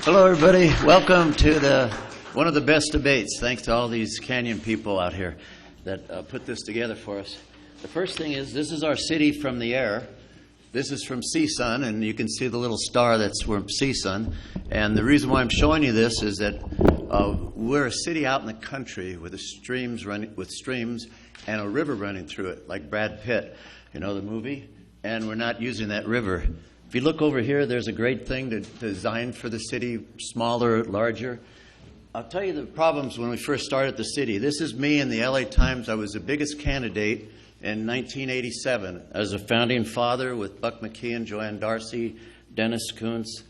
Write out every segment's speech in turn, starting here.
Hello, everybody. Welcome to one of the best debates. Thanks to all these Canyon people out here that put this together for us. The first thing is, this is our city from the air. This is from CSUN, and you can see the little star that's from CSUN. And the reason why I'm showing you this is that we're a city out in the country with streams and a river running through it, like Brad Pitt, you know the movie. And we're not using that river. If you look over here, there's a great thing to design for the city, smaller, larger. I'll tell you the problems when we first started the city. This is me in the LA Times. I was the biggest candidate in 1987 as a founding father with Buck McKeon, Joanne Darcy, Dennis Kuntz.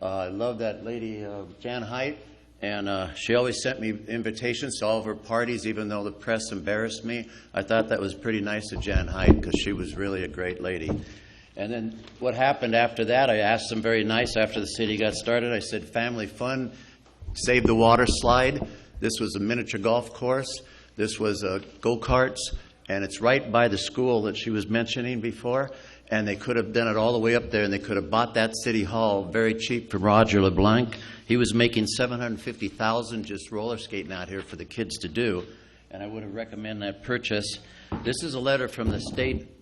I love that lady, Jan Haidt, and she always sent me invitations to all of her parties, even though the press embarrassed me. I thought that was pretty nice of Jan Haidt because she was really a great lady. And then what happened after that, I asked them very nice after the city got started. I said, family fun, save the water slide. This was a miniature golf course. This was go-karts. And it's right by the school that she was mentioning before. And they could have done it all the way up there, and they could have bought that city hall very cheap from Roger LeBlanc. He was making $750,000 just roller skating out here for the kids to do. And I would have recommended that purchase. This is a letter from the state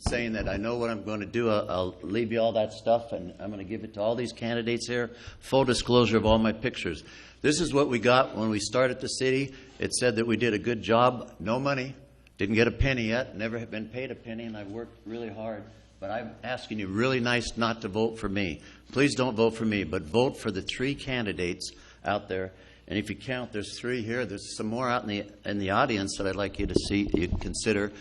saying that I know what I'm going to do. I'll leave you all that stuff, and I'm going to give it to all these candidates here. Full disclosure of all my pictures. This is what we got when we started the city. It said that we did a good job. No money. Didn't get a penny yet. Never have been paid a penny, and I've worked really hard. But I'm asking you really nice not to vote for me. Please don't vote for me, but vote for the 3 candidates out there. And if you count, there's 3 here. There's some more out in the audience that I'd like you to see, you consider.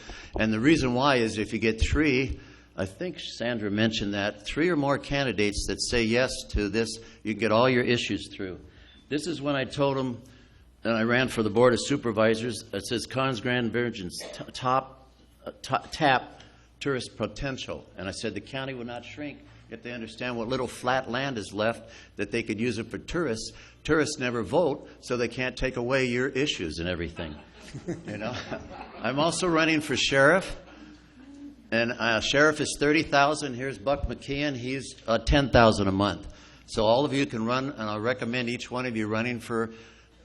And the reason why is if you get 3, I think Sandra mentioned that, 3 or more candidates that say yes to this, you can get all your issues through. This is when I told them, and I ran for the Board of Supervisors. It says Conn's Grand Virgin's tap tourist potential. And I said the county would not shrink if they understand what little flat land is left that they could use it for tourists. Tourists never vote, so they can't take away your issues and everything. You know, I'm also running for sheriff, and sheriff is $30,000. Here's Buck McKeon. He's $10,000 a month. So all of you can run, and I'll recommend each one of you running for.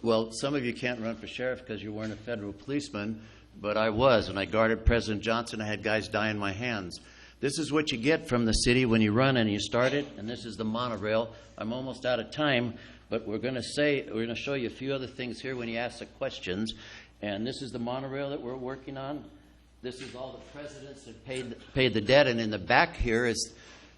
Well, some of you can't run for sheriff because you weren't a federal policeman, but I was, and I guarded President Johnson. I had guys die in my hands. This is what you get from the city when you run and you start it, and this is the monorail. I'm almost out of time, but we're going to show you a few other things here when you ask the questions. And this is the monorail that we're working on. This is all the presidents that paid the debt, and in the back here is,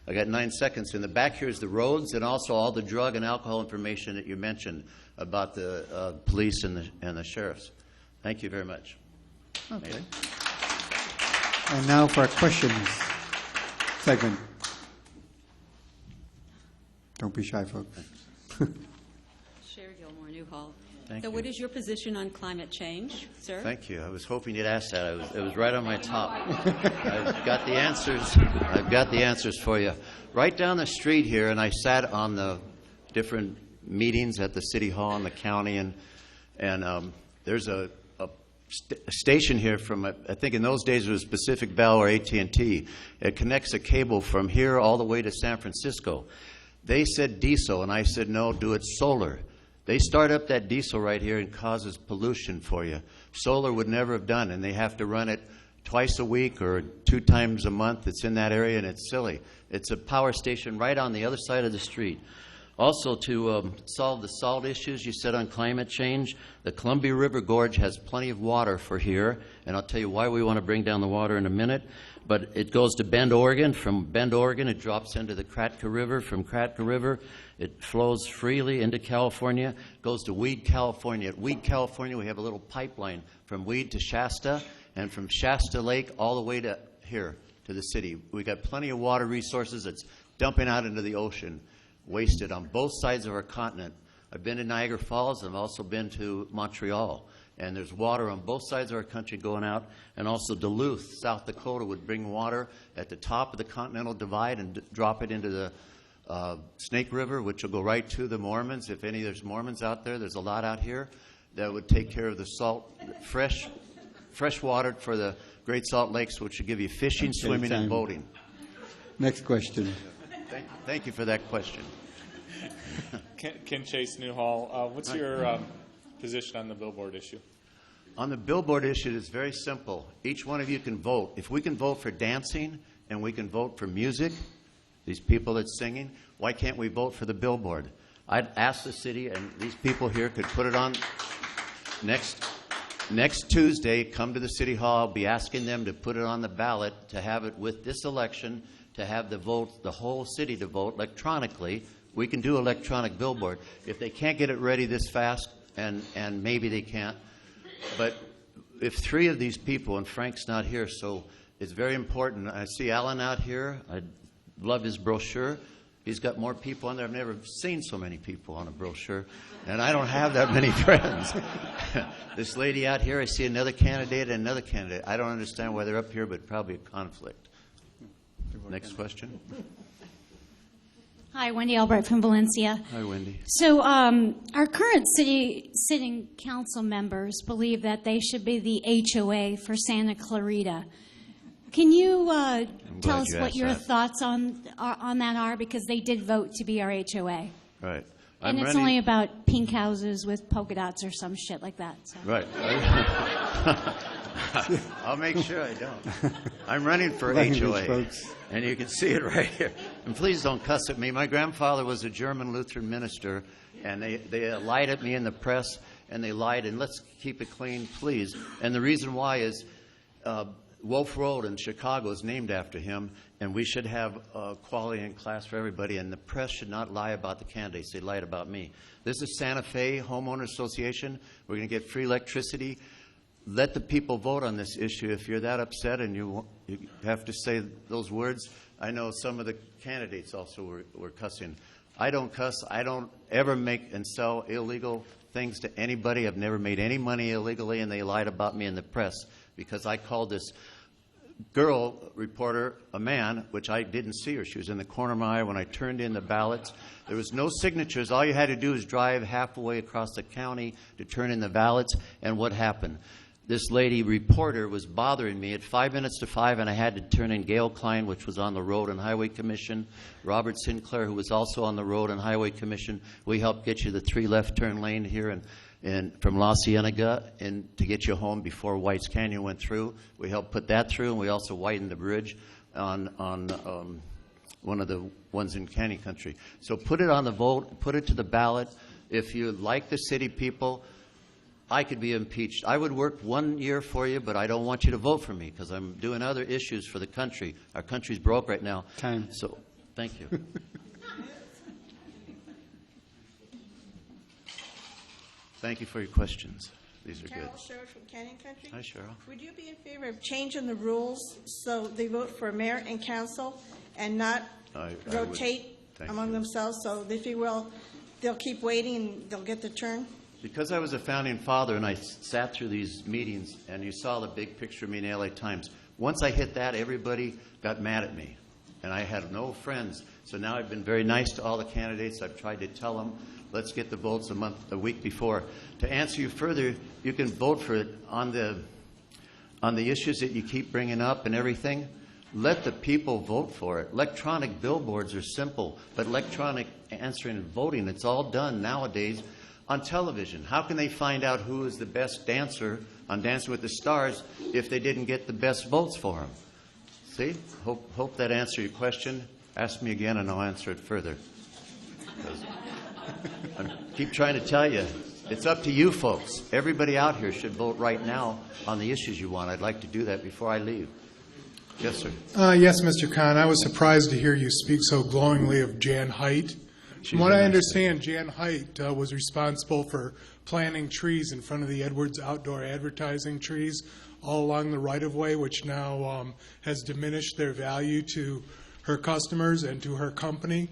I got 9 seconds. In the back here is the roads and also all the drug and alcohol information that you mentioned about the police and the sheriffs. Thank you very much. Okay. And now for our questions segment. Don't be shy, folks. Sherry Gilmore, Newhall. Thank so you. What is your position on climate change, sir? Thank you. I was hoping you'd ask that. It was right on my top. I've got the answers. I've got the answers for you. Right down the street here, and I sat on the different meetings at the city hall in the county, and there's a station here from, I think in those days it was Pacific Bell or AT&T. It connects a cable from here all the way to San Francisco. They said diesel, and I said, no, do it solar. They start up that diesel right here and causes pollution for you. Solar would never have done, and they have to run it twice a week or 2 times a month. It's in that area, and it's silly. It's a power station right on the other side of the street. Also, to solve the salt issues you said on climate change, the Columbia River Gorge has plenty of water for here, and I'll tell you why we want to bring down the water in a minute. But it goes to Bend, Oregon. From Bend, Oregon, it drops into the Kratka River. From Kratka River, it flows freely into California, goes to Weed, California. At Weed, California, we have a little pipeline from Weed to Shasta, and from Shasta Lake all the way to here, to the city. We got plenty of water resources that's dumping out into the ocean. Wasted on both sides of our continent. I've been to Niagara Falls, and I've also been to Montreal. And there's water on both sides of our country going out. And also Duluth, South Dakota would bring water at the top of the Continental Divide and drop it into the Snake River, which will go right to the Mormons. If there's Mormons out there, there's a lot out here that would take care of the salt, fresh water for the Great Salt Lakes, which would give you fishing, swimming, and boating. Next question. Thank you for that question. Ken Chase, Newhall. What's your position on the billboard issue? On the billboard issue, it's very simple. Each one of you can vote. If we can vote for dancing and we can vote for music, these people that's singing, why can't we vote for the billboard? I'd ask the city, and these people here could put it on next Tuesday, come to the City Hall. I'll be asking them to put it on the ballot to have it with this election, to have the vote, the whole city to vote electronically. We can do electronic billboard. If they can't get it ready this fast, and maybe they can't, but if 3 of these people, and Frank's not here, so it's very important. I see Alan out here. I love his brochure. He's got more people on there. I've never seen so many people on a brochure, and I don't have that many friends. This lady out here, I see another candidate and another candidate. I don't understand why they're up here, but probably a conflict. Next question. Hi, Wendy Albright from Valencia. Hi, Wendy. So our current sitting council members believe that they should be the HOA for Santa Clarita. Can you tell us what your thoughts on that are? Because they did vote to be our HOA. Right. And it's only about pink houses with polka dots or some shit like that. So. Right. I'll make sure I don't. I'm running for HOA, and you can see it right here. And please don't cuss at me. My grandfather was a German Lutheran minister, and they lied at me in the press, and they lied, and let's keep it clean, please. And the reason why is Wolf Road in Chicago is named after him, and we should have quality and class for everybody, and the press should not lie about the candidates. They lied about me. This is Santa Fe Homeowner Association. We're going to get free electricity. Let the people vote on this issue. If you're that upset and you have to say those words, I know some of the candidates also were cussing. I don't cuss. I don't ever make and sell illegal things to anybody. I've never made any money illegally, and they lied about me in the press because I called this girl reporter a man, which I didn't see her. She was in the corner of my eye when I turned in the ballots. There was no signatures. All you had to do was drive halfway across the county to turn in the ballots. And what happened? This lady reporter was bothering me at 5 minutes to 5, and I had to turn in Gail Klein, which was on the Road and Highway Commission, Robert Sinclair, who was also on the Road and Highway Commission. We helped get you the 3 left turn lane here and from La Cienega and to get you home before White's Canyon went through. We helped put that through, and we also widened the bridge on one of the ones in Canyon Country. So put it on the vote, put it to the ballot. If you like the city people, I could be impeached. I would work 1 year for you, but I don't want you to vote for me because I'm doing other issues for the country. Our country's broke right now. Time. So, thank you. Thank you for your questions. These are good. Carol Sherwood from Canyon Country. Hi, Cheryl. Would you be in favor of changing the rules so they vote for mayor and council and not I rotate Thank among you. themselves? So if you will, they'll keep waiting and they'll get their turn? Because I was a founding father and I sat through these meetings and you saw the big picture of me in the LA Times, once I hit that, everybody got mad at me. And I had no friends. So now I've been very nice to all the candidates. I've tried to tell them, let's get the votes a week before. To answer you further, you can vote for it on the issues that you keep bringing up and everything. Let the people vote for it. Electronic billboards are simple, but electronic answering and voting, it's all done nowadays on television. How can they find out who is the best dancer on Dancing with the Stars if they didn't get the best votes for them? See? Hope that answered your question. Ask me again and I'll answer it further. I keep trying to tell you, it's up to you folks. Everybody out here should vote right now on the issues you want. I'd like to do that before I leave. Yes, sir. Yes, Mr. Conn. I was surprised to hear you speak so glowingly of Jan Haidt. From what I understand, Jan Haidt was responsible for planting trees in front of the Edwards outdoor advertising trees all along the right-of-way, which now has diminished their value to her customers and to her company.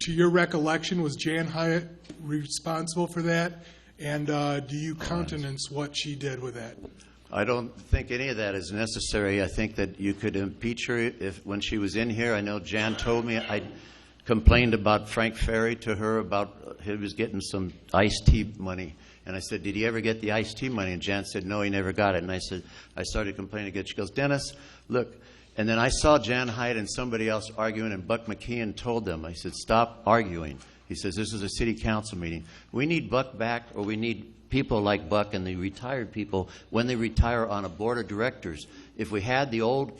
To your recollection, was Jan Haidt responsible for that? And do you countenance what she did with that? I don't think any of that is necessary. I think that you could impeach her when she was in here. I know Jan told me I complained about Frank Ferry to her about he was getting some iced tea money. And I said, did he ever get the iced tea money? And Jan said, no, he never got it. And I said, I started complaining again. She goes, Dennis, look, And then I saw Jan Hyde and somebody else arguing, and Buck McKeon told them, I said, stop arguing. He says, this is a city council meeting. We need Buck back, or we need people like Buck and the retired people when they retire on a board of directors. If we had the old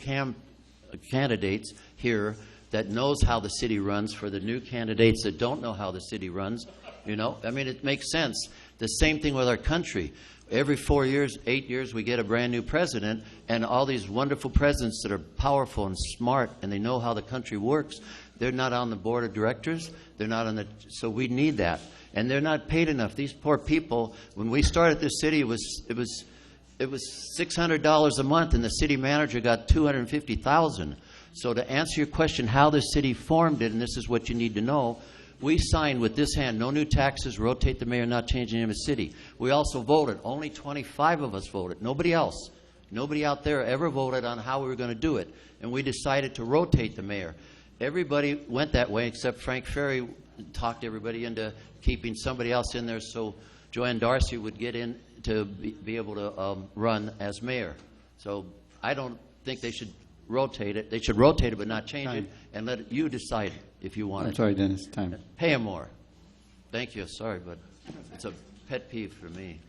candidates here that knows how the city runs for the new candidates that don't know how the city runs, you know, I mean, it makes sense. The same thing with our country. Every 4 years, 8 years, we get a brand new president, and all these wonderful presidents that are powerful and smart, and they know how the country works, they're not on the board of directors. They're not on the, so we need that. And they're not paid enough. These poor people, when we started this city, it was $600 a month, and the city manager got $250,000. So to answer your question, how the city formed it, and this is what you need to know, we signed with this hand, no new taxes, rotate the mayor, not changing the name of the city. We also voted. Only 25 of us voted. Nobody else. Nobody out there ever voted on how we were going to do it. And we decided to rotate the mayor. Everybody went that way except Frank Ferry talked everybody into keeping somebody else in there so Joanne Darcy would get in to be able to run as mayor. So I don't think they should rotate it. They should rotate it but not change it and let you decide if you want it. I'm sorry, Dennis, time. Pay them more. Thank you. Sorry, but it's a pet peeve for me.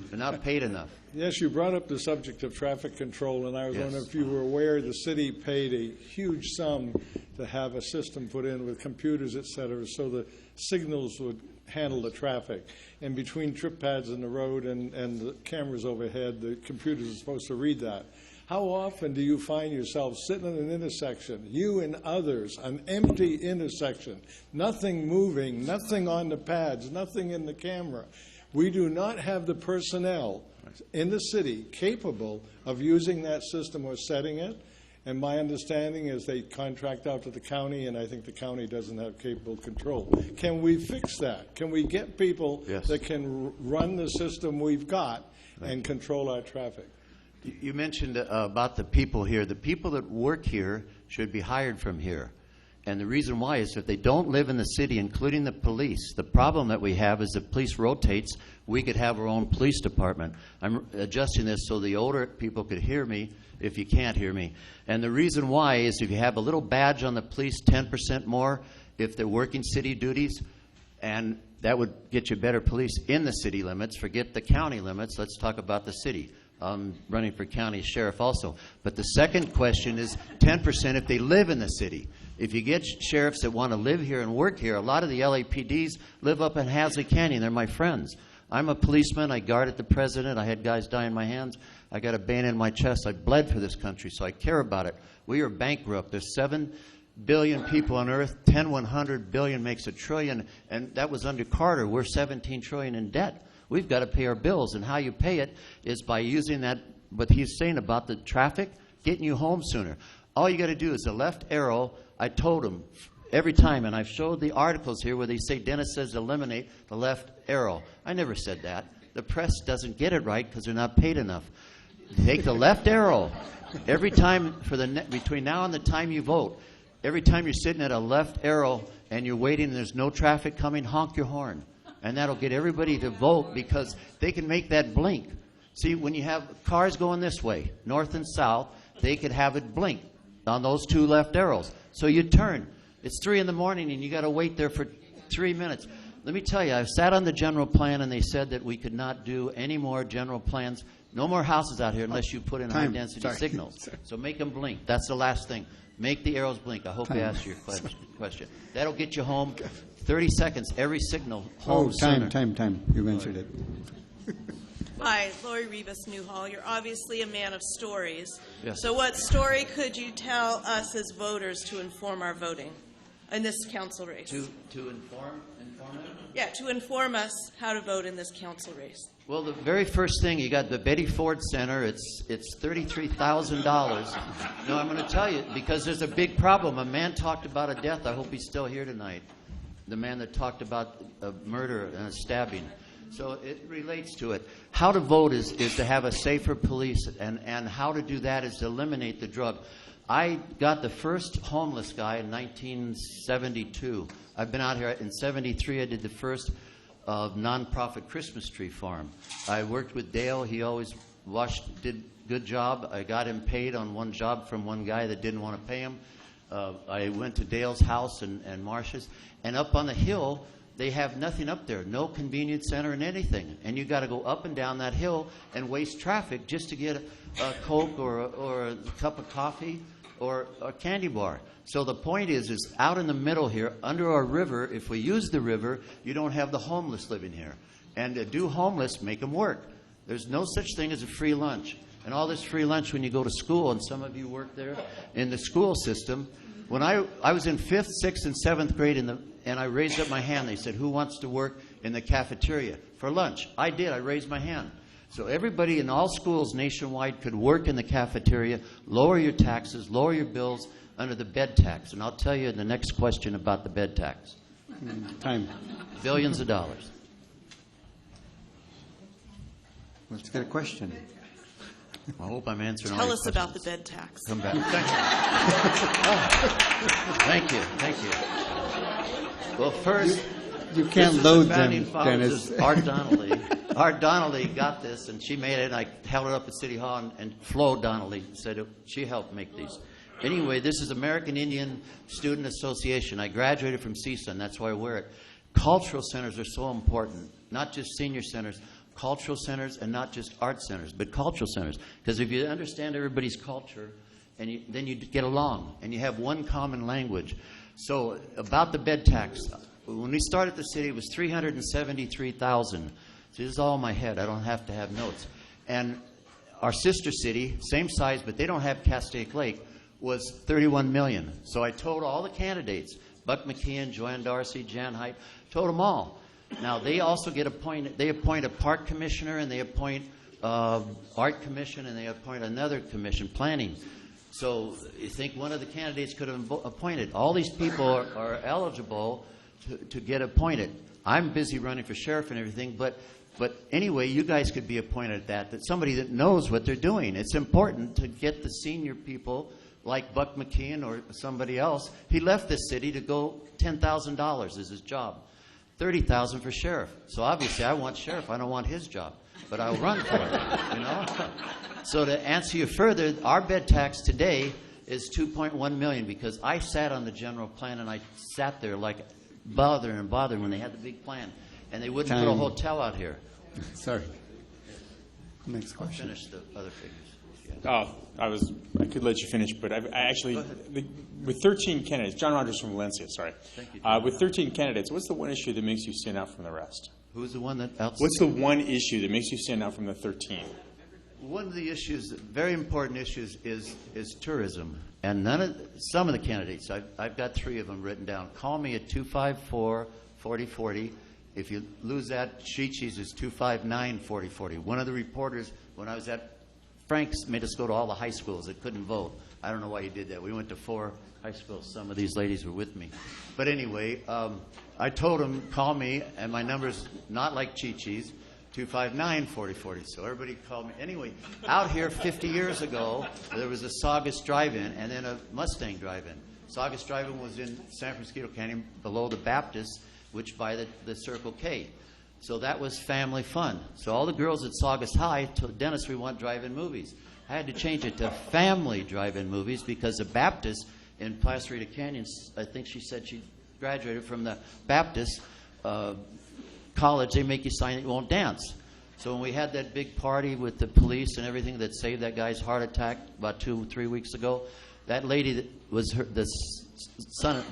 They're not paid enough. Yes, you brought up the subject of traffic control, and I was wondering if you were aware the city paid a huge sum to have a system put in with computers, et cetera, so the signals would handle the traffic. And between trip pads in the road and the cameras overhead, the computers are supposed to read that. How often do you find yourself sitting in an intersection, you and others, an empty intersection, nothing moving, nothing on the pads, nothing in the camera? We do not have the personnel in the city capable of using that system or setting it. And my understanding is they contract out to the county, and I think the county doesn't have capable control. Can we fix that? Can we get people that can run the system we've got and control our traffic? You mentioned about the people here. The people that work here should be hired from here. And the reason why is if they don't live in the city, including the police, the problem that we have is the police rotates. We could have our own police department. I'm adjusting this so the older people could hear me if you can't hear me. And the reason why is if you have a little badge on the police, 10% more if they're working city duties, and that would get you better police in the city limits. Forget the county limits. Let's talk about the city. I'm running for county sheriff also. But the second question is 10% if they live in the city. If you get sheriffs that want to live here and work here, a lot of the LAPDs live up in Hasley Canyon. They're my friends. I'm a policeman. I guarded the president. I had guys die in my hands. I got a bane in my chest. I bled for this country, so I care about it. We are bankrupt. There's 7 billion people on Earth. 100 billion makes a trillion, and that was under Carter. We're 17 trillion in debt. We've got to pay our bills, and how you pay it is by using that, what he's saying about the traffic, getting you home sooner. All you got to do is the left arrow. I told him every time, and I've showed the articles here where they say Dennis says eliminate the left arrow. I never said that. The press doesn't get it right because they're not paid enough. Take the left arrow. Every time for between now and the time you vote, every time you're sitting at a left arrow and you're waiting and there's no traffic coming, honk your horn. And that'll get everybody to vote because they can make that blink. See, when you have cars going this way, north and south, they could have it blink on those two left arrows. So you turn. It's 3 in the morning and you got to wait there for 3 minutes. Let me tell you, I sat on the general plan and they said that we could not do any more general plans, no more houses out here unless you put in high-density signals. So make them blink. That's the last thing. Make the arrows blink. I hope you asked your question. That'll get you home 30 seconds, every signal home sooner. Time. You answered it. Hi, Lori Rivas, Newhall. You're obviously a man of stories. Yes. So what story could you tell us as voters to inform our voting in this council race? To inform them? Yeah, to inform us how to vote in this council race. Well, the very first thing, you got the Betty Ford Center. It's $33,000. No, I'm going to tell you, because there's a big problem. A man talked about a death. I hope he's still here tonight. The man that talked about a murder and a stabbing. So it relates to it. How to vote is to have a safer police, and how to do that is to eliminate the drug. I got the first homeless guy in 1972. I've been out here in 73. I did the first nonprofit Christmas tree farm. I worked with Dale. He always did good job. I got him paid on one job from one guy that didn't want to pay him. I went to Dale's house and Marcia's, and up on the hill, they have nothing up there, no convenience center and anything. And you got to go up and down that hill and waste traffic just to get a Coke or a cup of coffee or a candy bar. So the point is out in the middle here, under our river, if we use the river, you don't have the homeless living here. And to do homeless, make them work. There's no such thing as a free lunch. And all this free lunch when you go to school, and some of you work there in the school system. When I was in 5th, 6th, and 7th grade, and I raised up my hand, they said, who wants to work in the cafeteria for lunch? I did. I raised my hand. So everybody in all schools nationwide could work in the cafeteria, lower your taxes, lower your bills under the bed tax. And I'll tell you in the next question about the bed tax. Time. Billions of dollars. Let's get a question. I hope I'm answering all Tell your us about the questions. bed tax. Come back. Thank you. Thank you. Well, first, You can't this is load the founding them, fathers. Dennis. This is Art Donnelly. Art Donnelly got this, and she made it, and I held it up at City Hall, and Flo Donnelly said she helped make these. Anyway, this is American Indian Student Association. I graduated from CSUN. That's why I wear it. Cultural centers are so important, not just senior centers, cultural centers, and not just art centers, but cultural centers. Because if you understand everybody's culture, and then you get along, and you have one common language. So about the bed tax, when we started the city, it was $373,000. So this is all in my head. I don't have to have notes. And our sister city, same size, but they don't have Castaic Lake, was $31 million. So I told all the candidates, Buck McKeon, Joanne Darcy, Jan Height, told them all. Now, they also get appointed, they appoint a park commissioner, and they appoint art commission, and they appoint another commission, planning. So you think one of the candidates could have appointed. All these people are eligible to get appointed. I'm busy running for sheriff and everything, but anyway, you guys could be appointed at that somebody that knows what they're doing. It's important to get the senior people like Buck McKeon or somebody else. He left this city to go $10,000 is his job. $30,000 for sheriff. So obviously I want sheriff. I don't want his job, but I'll run for it, you know? So to answer you further, our bed tax today is $2.1 million because I sat on the general plan and I sat there like bothering when they had the big plan. And they wouldn't put a hotel out here. Sorry. Next I'll question. finish the other figures. Oh, I could let you finish, but I actually, with 13 candidates, John Rogers from Valencia, sorry. Thank you. With 13 candidates, what's the one issue that makes you stand out from the rest? Who's the one that else? What's the one issue that makes you stand out from the 13? One of the issues, very important issues, is tourism. And some of the candidates, I've got 3 of them written down. Call me at 254-4040. If you lose that, Chi-Chi's is 259-4040. One of the reporters, when I was at Frank's, made us go to all the high schools that couldn't vote. I don't know why he did that. We went to 4 high schools. Some of these ladies were with me. But anyway, I told him, call me, and my number's not like Chi-Chi's, 259-4040. So everybody called me. Anyway, out here 50 years ago, there was a Saugus Drive-In and then a Mustang Drive-In. Saugus Drive-In was in San Francisco Canyon below the Baptist, which by the Circle K. So that was family fun. So all the girls at Saugus High told Dennis, we want drive-in movies. I had to change it to family drive-in movies because the Baptist in Placerita Canyon, I think she said she graduated from the Baptist college. They make you sign that you won't dance. So when we had that big party with the police and everything that saved that guy's heart attack about 2-3 weeks ago, that lady that was the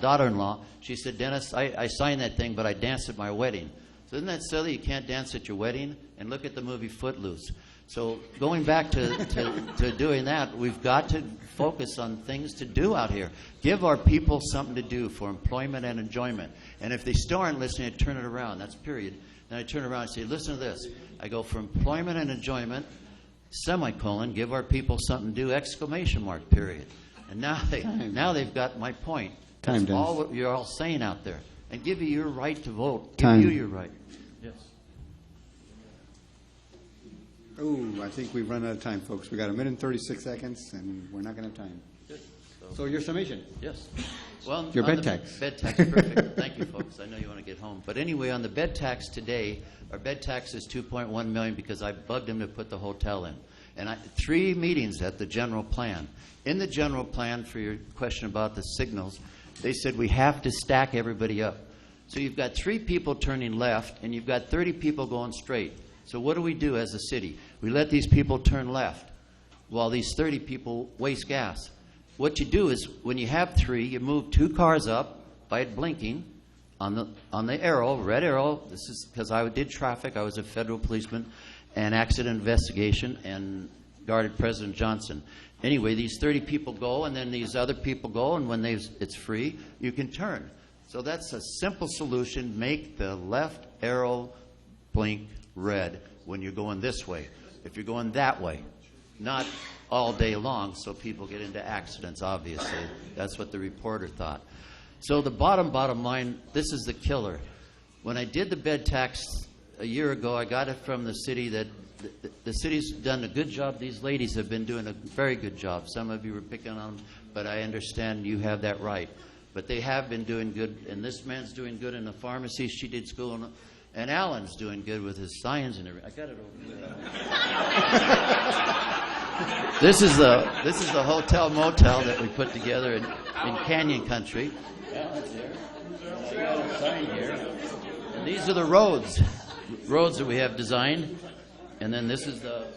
daughter-in-law, she said, Dennis, I signed that thing, but I danced at my wedding. So isn't that silly? You can't dance at your wedding? And look at the movie Footloose. So going back to doing that, we've got to focus on things to do out here. Give our people something to do for employment and enjoyment. And if they still aren't listening, I turn it around. That's period. Then I turn around and say, listen to this. I go for employment and enjoyment, semicolon, give our people something to do, exclamation mark, period. And now they've got my point. Time, That's all Dennis. what you're all saying out there. And give you your right to vote. Time. Give you your right. Yes. Oh, I think we've run out of time, folks. We got 1 minute and 36 seconds, and we're not going to have time. Good. So your summation. Yes. Well, Your on bed the tax. Bed tax, perfect. Thank you, folks. I know you want to get home. But anyway, on the bed tax today, our bed tax is $2.1 million because I bugged him to put the hotel in. And 3 meetings at the general plan. In the general plan, for your question about the signals, they said we have to stack everybody up. So you've got 3 people turning left, and you've got 30 people going straight. So what do we do as a city? We let these people turn left while these 30 people waste gas. What you do is, when you have 3, you move 2 cars up by it blinking on the arrow, red arrow. This is because I did traffic. I was a federal policeman and accident investigation and guarded President Johnson. Anyway, these 30 people go, and then these other people go, and when it's free, you can turn. So that's a simple solution. Make the left arrow blink red when you're going this way. If you're going that way, not all day long, so people get into accidents, obviously. That's what the reporter thought. So the bottom line, this is the killer. When I did the bed tax a year ago, I got it from the city that the city's done a good job. These ladies have been doing a very good job. Some of you were picking on them, but I understand you have that right. But they have been doing good, and this man's doing good in the pharmacy. She did school, and Alan's doing good with his science and everything. I got it over there. This is the hotel motel that we put together in Canyon Country. Alan's there. I got a sign here. And these are the roads that we have designed. And then this is the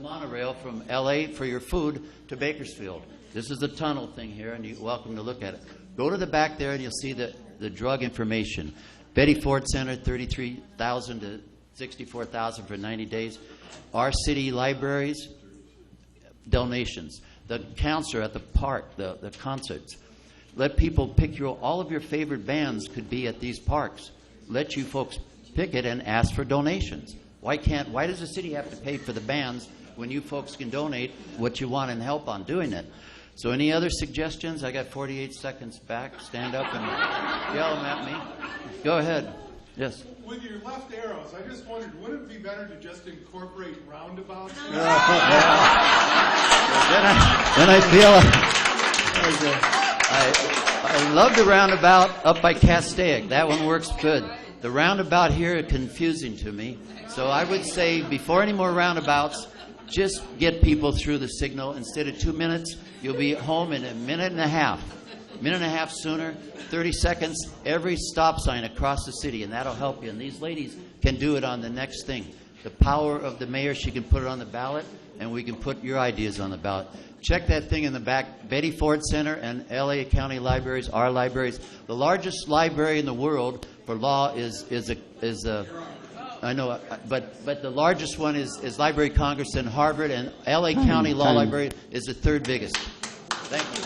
monorail from L.A. for your food to Bakersfield. This is the tunnel thing here, and you're welcome to look at it. Go to the back there, and you'll see the drug information. Betty Ford Center, $33,000 to $64,000 for 90 days. Our city libraries, donations. The counselor at the park, the concerts. Let people pick all of your favorite bands could be at these parks. Let you folks pick it and ask for donations. Why does the city have to pay for the bands when you folks can donate what you want and help on doing it? So any other suggestions? I got 48 seconds back. Stand up and yell them at me. Go ahead. Yes. With your left arrows, I just wondered, wouldn't it be better to just incorporate roundabouts? Then I feel I love the roundabout up by Castaic. That one works good. The roundabout here is confusing to me. So I would say before any more roundabouts, just get people through the signal. Instead of 2 minutes, you'll be home in a minute and a half. Minute and a half sooner, 30 seconds, every stop sign across the city, and that'll help you. And these ladies can do it on the next thing. The power of the mayor, she can put it on the ballot, and we can put your ideas on the ballot. Check that thing in the back. Betty Ford Center and L.A. County Libraries, our libraries. The largest library in the world for law is I know, but the largest one is Library of Congress and Harvard, and L.A. County Law Library is the 3rd biggest. Thank you.